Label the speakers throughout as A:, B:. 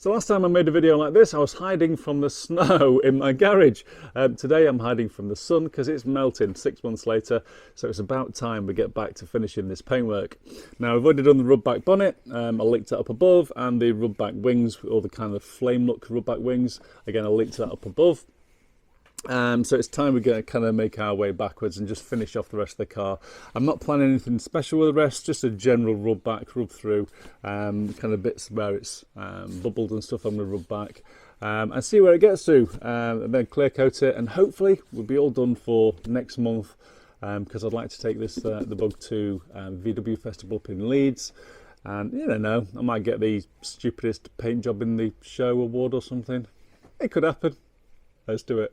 A: So last time I made a video like this, I was hiding from the snow in my garage. Today I'm hiding from the sun because it's melting 6 months later, so it's about time we get back to finishing this paintwork. Now I've already done the rub back bonnet, I linked it up above, and the rub back wings, or the kind of flame look rub back wings, again I linked that up above. So it's time we're going to kind of make our way backwards and just finish off the rest of the car. I'm not planning anything special with the rest, just a general rub back, rub through, kind of bits where it's bubbled and stuff I'm going to rub back, and see where it gets to, and then clear coat it, and hopefully we'll be all done for next month, because I'd like to take this the Bug to VW Festival up in Leeds, and you don't know, I might get the stupidest paint job in the show award or something. It could happen. Let's do it.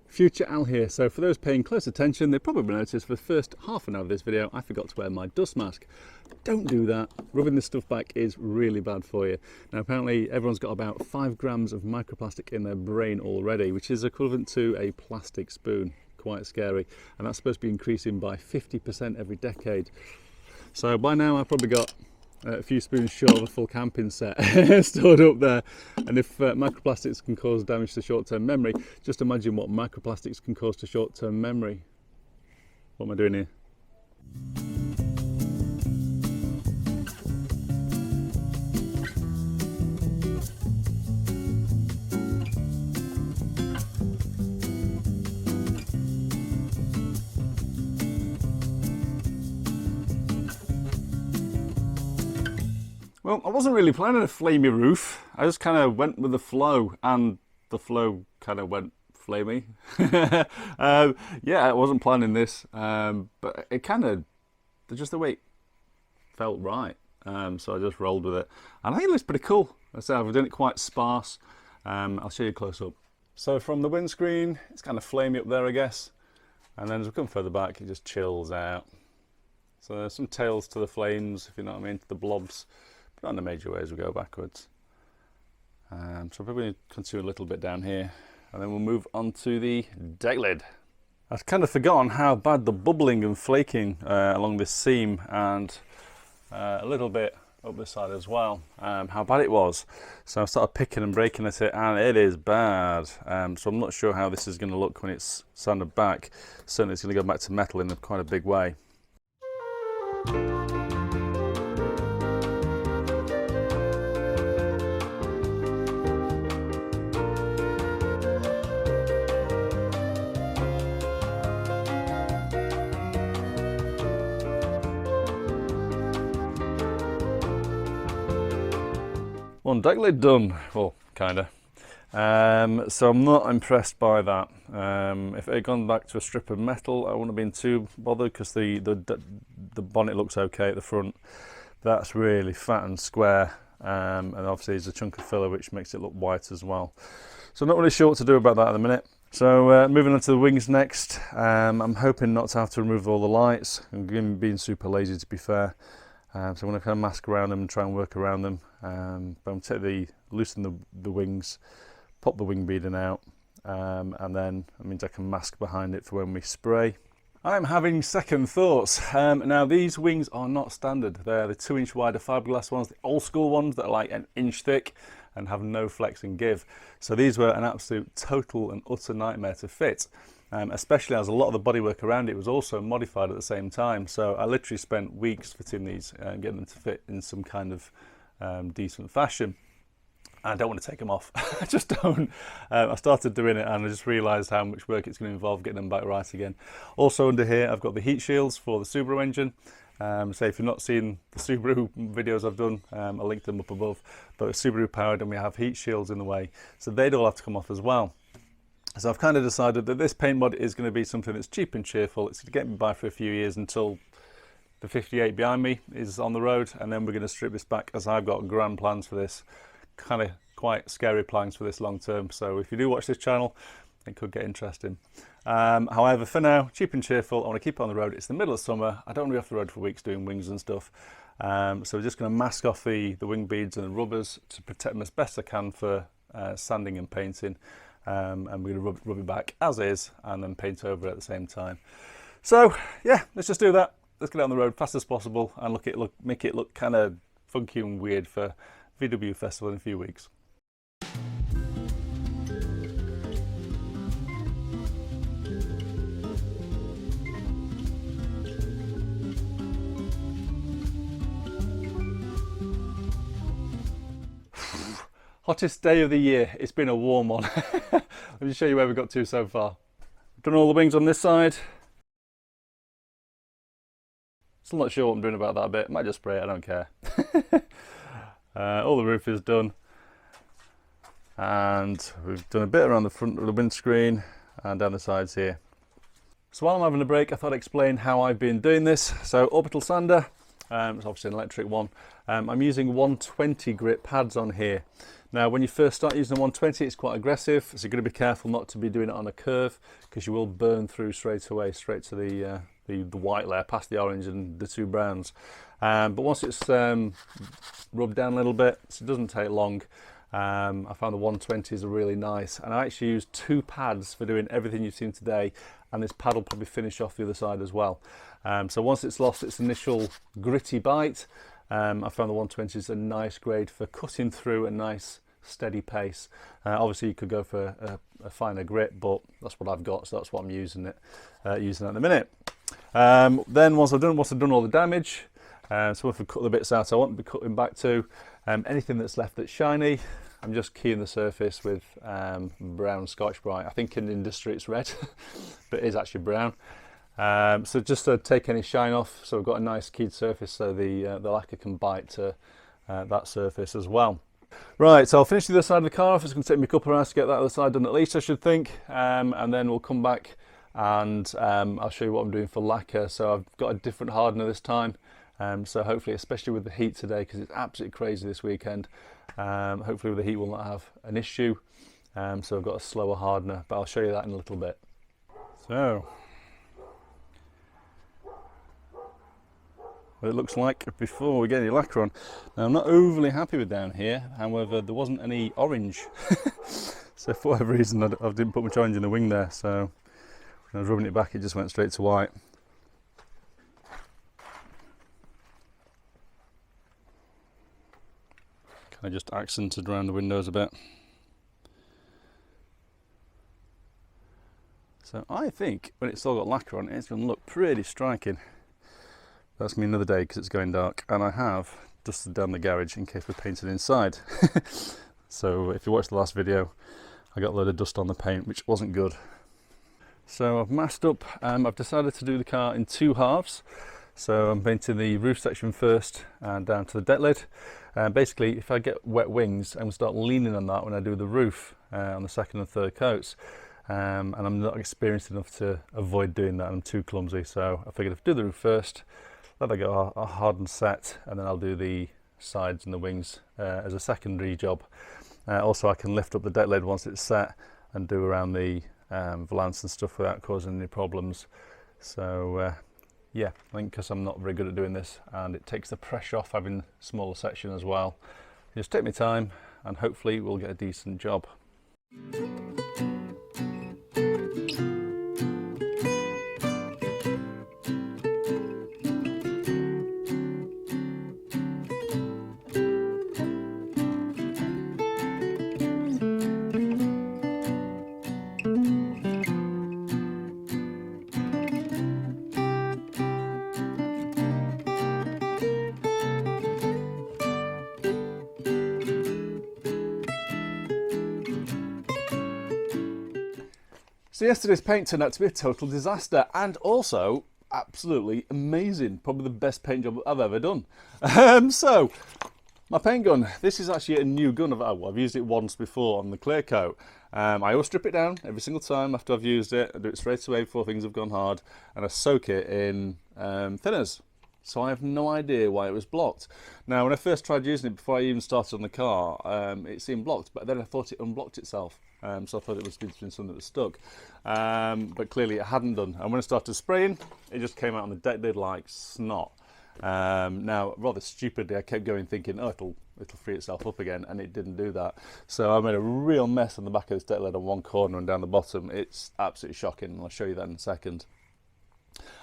A: Future Al here. So for those paying close attention, they probably noticed for the first half an hour of this video I forgot to wear my dust mask. Don't do that. Rubbing this stuff back is really bad for you. Now apparently everyone's got about 5 grams of microplastic in their brain already, which is equivalent to a plastic spoon. Quite scary, and that's supposed to be increasing by 50% every decade. So by now I've probably got a few spoons short of a full camping set stored up there, and if microplastics can cause damage to short-term memory, just imagine what microplastics can cause to short-term memory. What am I doing here? Well, I wasn't really planning a flamey roof. I just kind of went with the flow, and the flow kind of went flamey. Yeah, I wasn't planning this, but it kind of, just the way it felt right. So I just rolled with it, and I think it looks pretty cool. As I said, I've done it quite sparse. I'll show you close up. So from the windscreen, it's kind of flamey up there, I guess. And then as we come further back, it just chills out. So there's some tails to the flames, if you know what I mean, to the blobs. But not in a major way as we go backwards. So I'm probably going to continue a little bit down here, and then we'll move on to the Decklid. I've kind of forgotten how bad the bubbling and flaking along this seam, and a little bit up this side as well, how bad it was. So I started picking and breaking at it, and it is bad. So I'm not sure how this is going to look when it's sanded back. Certainly it's going to go back to metal in quite a big way. One Decklid done, well, kinda. So I'm not impressed by that. If it had gone back to a strip of metal, I wouldn't have been too bothered, because the bonnet looks okay at the front. That's really fat and square, and obviously there's a chunk of filler which makes it look white as well. So I'm not really sure what to do about that at the minute. So moving on to the wings next. I'm hoping not to have to remove all the lights. I'm being super lazy, to be fair. So I'm going to kind of mask around them and try and work around them. But I'm going to loosen the wings, pop the wing beading out, and then it means I can mask behind it for when we spray. I'm having second thoughts. Now these wings are not standard. They're the 2-inch wider fiberglass ones, the old school ones that are like an inch thick and have no flex and give. So these were an absolute total and utter nightmare to fit. Especially as a lot of the bodywork around it was also modified at the same time. So I literally spent weeks fitting these and getting them to fit in some kind of decent fashion. I don't want to take them off. I just don't. I started doing it and I just realised how much work it's going to involve getting them back right again. Also under here I've got the heat shields for the Subaru engine. So if you've not seen the Subaru videos I've done, I'll link them up above. But it's Subaru powered and we have heat shields in the way. So they'd all have to come off as well. So I've kind of decided that this paint mod is going to be something that's cheap and cheerful. It's going to get me by for a few years until the 58 behind me is on the road, and then we're going to strip this back, as I've got grand plans for this. Kind of quite scary plans for this long term. So if you do watch this channel, it could get interesting. However, for now, cheap and cheerful, I want to keep it on the road. It's the middle of summer. I don't want to be off the road for weeks doing wings and stuff. So we're just going to mask off the wing beads and the rubbers to protect them as best I can for sanding and painting. And we're going to rub it back as is and then paint over it at the same time. So yeah, let's just do that. Let's get out on the road fast as possible and make it look kind of funky and weird for VW Festival in a few weeks. Hottest day of the year. It's been a warm one. Let me show you where we've got to so far. Done all the wings on this side. Still not sure what I'm doing about that bit. Might just spray it, I don't care. All the roof is done. And we've done a bit around the front of the windscreen and down the sides here. So while I'm having a break, I thought I'd explain how I've been doing this. So orbital sander, it's obviously an electric one. I'm using 120 grit pads on here. Now when you first start using the 120 it's quite aggressive, so you've got to be careful not to be doing it on a curve because you will burn through straight away, straight to the white layer, past the orange and the two browns. But once it's rubbed down a little bit, so it doesn't take long. I found the 120s are really nice, and I actually use 2 pads for doing everything you've seen today, and this pad will probably finish off the other side as well. So once it's lost its initial gritty bite, I found the 120 is a nice grade for cutting through a nice steady pace. Obviously you could go for a finer grit, but that's what I've got, so that's what I'm using at the minute. Then once I've done all the damage, so if I cut the bits out I want to be cutting back to, anything that's left that's shiny, I'm just keying the surface with brown Scotch Brite. I think in the industry it's red, but it is actually brown. So just to take any shine off, so I've got a nice keyed surface so the lacquer can bite to that surface as well. Right, so I'll finish the other side of the car off. It's going to take me a couple of hours to get that other side done at least, I should think, and then we'll come back and I'll show you what I'm doing for lacquer. So I've got a different hardener this time, so hopefully, especially with the heat today, because it's absolutely crazy this weekend, hopefully with the heat we'll not have an issue. So I've got a slower hardener, but I'll show you that in a little bit. So what it looks like before we get any lacquer on. Now I'm not overly happy with down here, however there wasn't any orange. So for whatever reason I didn't put much orange in the wing there, so when I was rubbing it back it just went straight to white. Kind of just accented around the windows a bit. So I think when it's all got lacquer on it, it's going to look pretty striking. That's going to be another day because it's going dark, and I have dusted down the garage in case we're painting inside. So if you watched the last video, I got a load of dust on the paint, which wasn't good. So I've masked up, I've decided to do the car in 2 halves. So I'm painting the roof section first and down to the deck lid. Basically, if I get wet wings, I'm going to start leaning on that when I do the roof on the second and third coats. And I'm not experienced enough to avoid doing that. I'm too clumsy, so I figured if I do the roof first, let that go a hardened set, and then I'll do the sides and the wings as a secondary job. Also I can lift up the deck lid once it's set and do around the valance and stuff without causing any problems. So yeah, I think because I'm not very good at doing this and it takes the pressure off having smaller section as well. Just take my time and hopefully we'll get a decent job. So yesterday's paint turned out to be a total disaster and also absolutely amazing. Probably the best paint job I've ever done. So my paint gun, this is actually a new gun. I've used it once before on the Clearcoat. I always strip it down every single time after I've used it. I do it straight away before things have gone hard, and I soak it in thinners. So I have no idea why it was blocked. Now when I first tried using it before I even started on the car, it seemed blocked, but then I thought it unblocked itself. So I thought it was doing something that was stuck, but clearly it hadn't done. And when I started spraying, it just came out on the deck lid like snot. Now, rather stupidly, I kept going thinking, oh, it'll free itself up again, and it didn't do that. So I made a real mess on the back of this deck lid on one corner and down the bottom. It's absolutely shocking, and I'll show you that in a second.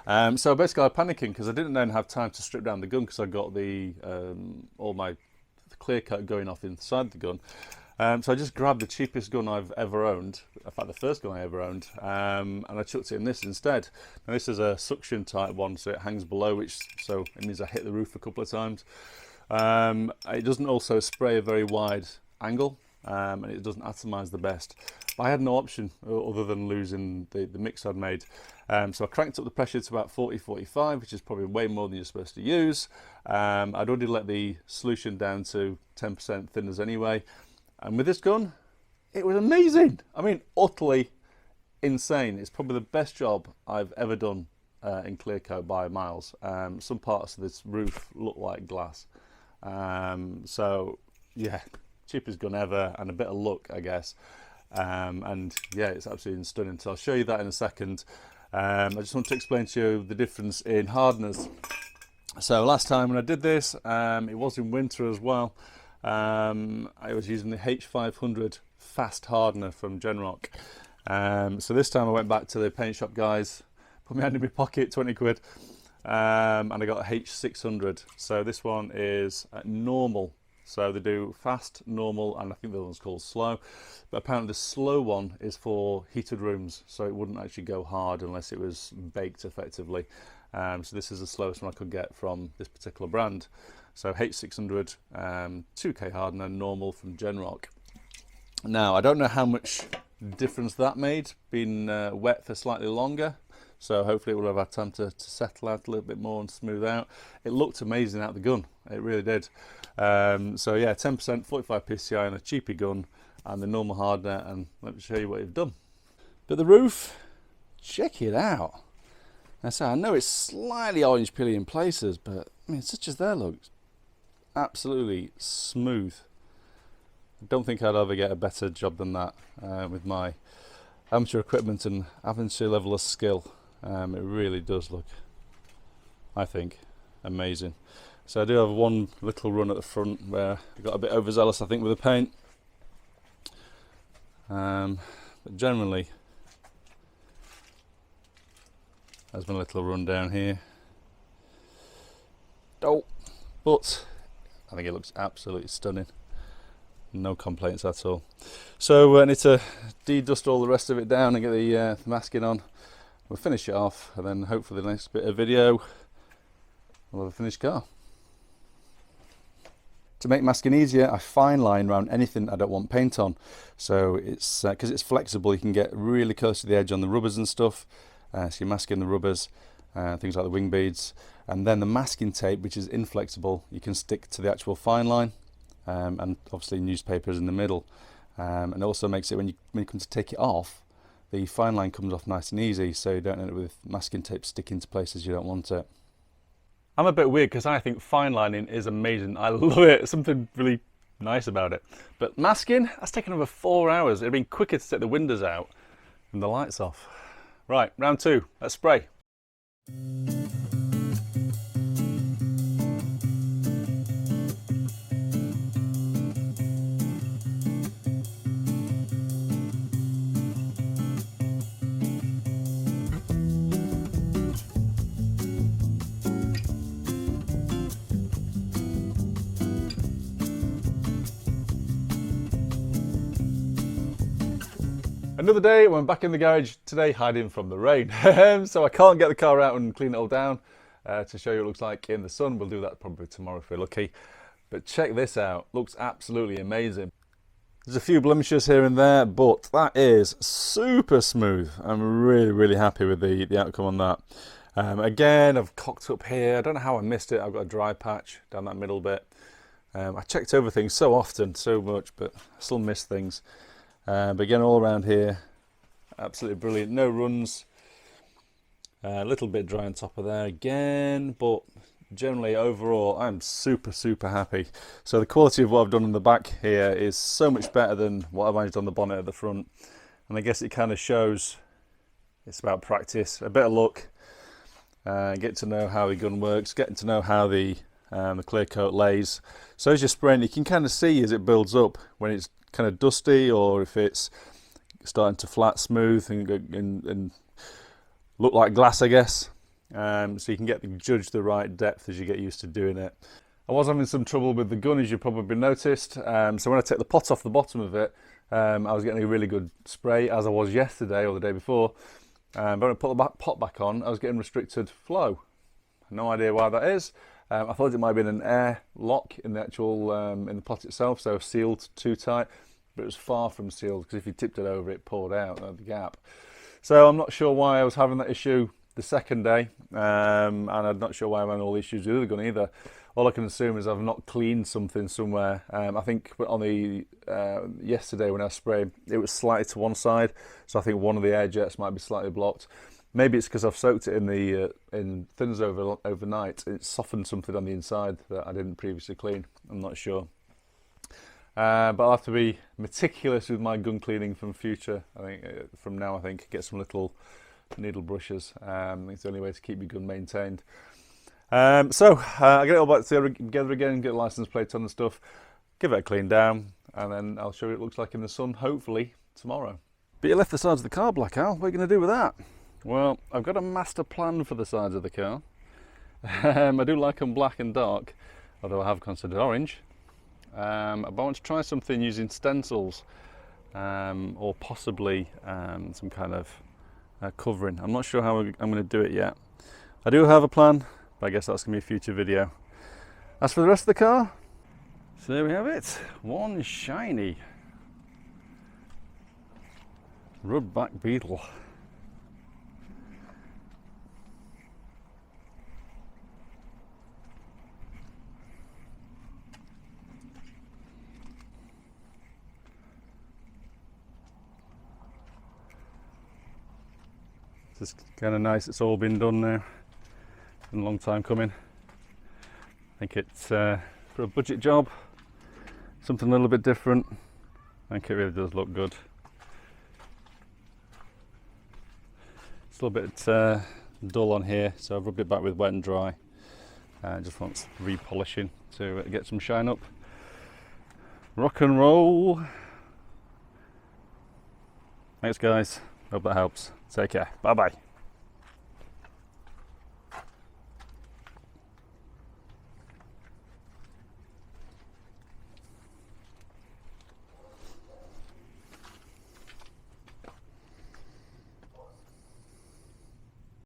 A: So basically I was panicking because I didn't then have time to strip down the gun because I got the all my Clearcoat going off inside the gun. So I just grabbed the cheapest gun I've ever owned, in fact the first gun I ever owned, and I chucked it in this instead. Now this is a suction type one, so it hangs below, so it means I hit the roof a couple of times. It doesn't also spray a very wide angle, and it doesn't atomize the best. But I had no option other than losing the mix I'd made. So I cranked up the pressure to about 40-45, which is probably way more than you're supposed to use. I'd already let the solution down to 10% thinners anyway. And with this gun, it was amazing. I mean, utterly insane. It's probably the best job I've ever done in Clearcoat by miles. Some parts of this roof look like glass. So yeah, cheapest gun ever, and a bit of luck, I guess. And yeah, it's absolutely stunning. So I'll show you that in a second. I just want to explain to you the difference in hardness. So last time when I did this, it was in winter as well. I was using the H500 fast hardener from Genrock. So this time I went back to the paint shop guys, put my hand in my pocket, 20 quid, and I got a H600. So this one is normal. So they do fast, normal, and I think the other one's called slow. But apparently the slow one is for heated rooms, so it wouldn't actually go hard unless it was baked effectively. So this is the slowest one I could get from this particular brand. So H600, 2K hardener, normal from Genrock. Now, I don't know how much difference that made, being wet for slightly longer. So hopefully it will have had time to settle out a little bit more and smooth out. It looked amazing out the gun, it really did. So yeah, 10%, 45 PCI on a cheapy gun and the normal hardener, and let me show you what you've done. But the roof, check it out. Now, so I know it's slightly orange peely in places, but I mean, such as there looks absolutely smooth. I don't think I'd ever get a better job than that with my amateur equipment and amateur level of skill. It really does look, I think, amazing. So I do have one little run at the front where I got a bit overzealous, I think, with the paint. But generally, there's my little run down here. Oh, but I think it looks absolutely stunning. No complaints at all. So I need to de-dust all the rest of it down and get the masking on. We'll finish it off, and then hopefully the next bit of video we'll have a finished car. To make masking easier, I fine line around anything I don't want paint on. So it's because it's flexible, you can get really close to the edge on the rubbers and stuff. So you're masking the rubbers, things like the wing beads, and then the masking tape, which is inflexible, you can stick to the actual fine line, and obviously newspaper is in the middle. And it also makes it, when you come to take it off, the fine line comes off nice and easy, so you don't end up with masking tape sticking to places you don't want it. I'm a bit weird because I think fine lining is amazing. I love it. There's something really nice about it. But masking, that's taken over 4 hours. It'd been quicker to take the windows out and the lights off. Right, round 2. Let's spray. Another day, I'm back in the garage today hiding from the rain. So I can't get the car out and clean it all down to show you what it looks like in the sun. We'll do that probably tomorrow if we're lucky. But check this out, looks absolutely amazing. There's a few blemishes here and there, but that is super smooth. I'm really happy with the outcome on that. Again, I've cocked up here. I don't know how I missed it. I've got a dry patch down that middle bit. I checked over things so often, so much, but I still miss things. But again, all around here, absolutely brilliant. No runs, a little bit dry on top of there again, but generally overall I'm super happy. So the quality of what I've done on the back here is so much better than what I've managed on the bonnet at the front, and I guess it kind of shows it's about practice, a bit of luck, get to know how the gun works, getting to know how the Clearcoat lays. So as you're spraying, you can kind of see as it builds up when it's kind of dusty, or if it's starting to flat smooth and look like glass, I guess. So you can judge the right depth as you get used to doing it. I was having some trouble with the gun, as you probably noticed. So when I take the pot off the bottom of it, I was getting a really good spray, as I was yesterday or the day before. But when I put the pot back on, I was getting restricted flow. No idea why that is. I thought it might have been an air lock in the actual in the pot itself, so sealed too tight. But it was far from sealed, because if you tipped it over, it poured out the gap. So I'm not sure why I was having that issue the second day, and I'm not sure why I'm having all the issues with the gun either. All I can assume is I've not cleaned something somewhere. I think on the yesterday when I sprayed, it was slightly to one side, so I think one of the air jets might be slightly blocked. Maybe it's because I've soaked it in the in thinners overnight. It softened something on the inside that I didn't previously clean. I'm not sure. But I'll have to be meticulous with my gun cleaning from future. I think from now, I think get some little needle brushes. It's the only way to keep your gun maintained. I get it all back together again, get a license plate on and stuff, give it a clean down, and then I'll show you what it looks like in the sun, hopefully tomorrow. But you left the sides of the car black, Al. What are you going to do with that? Well, I've got a master plan for the sides of the car. I do like them black and dark, although I have considered orange. But I want to try something using stencils, or possibly some kind of covering. I'm not sure how I'm going to do it yet. I do have a plan, but I guess that's going to be a future video. As for the rest of the car, so there we have it. One shiny rubberback Beetle. It's kind of nice, it's all been done now. It's been a long time coming. I think it's for a budget job, something a little bit different. I think it really does look good. It's a little bit dull on here, so I've rubbed it back with wet and dry. Just wants repolishing to get some shine up. Rock and roll. Thanks guys, hope that helps. Take care, bye bye.